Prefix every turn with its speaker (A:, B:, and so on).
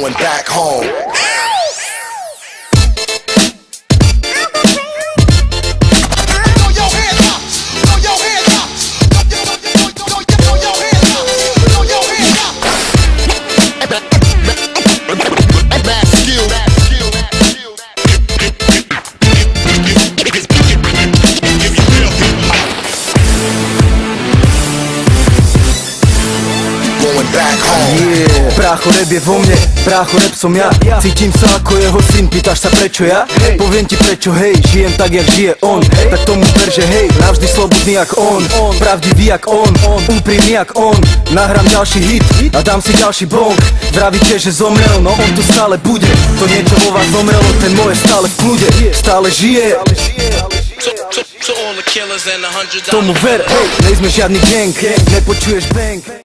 A: going back home.
B: Brácho, rap je vo mne, brácho, rap som ja. Cítim sa ako jeho syn, pýtaš sa prečo ja? Poviem ti prečo, hej, žijem tak jak žije on. Tak tomu ver, že hej, navždy slobodný jak on, pravdivý jak on, úprimný jak on. Nahrám ďalší hit a dám si ďalší bong. Vravíte, že zomrel, no on tu stále bude. To niečo vo vás zomrelo, ten moje stále v kľude, stále žije. Tomu ver, hej, nejsme žiadny gang, nepočuješ bang.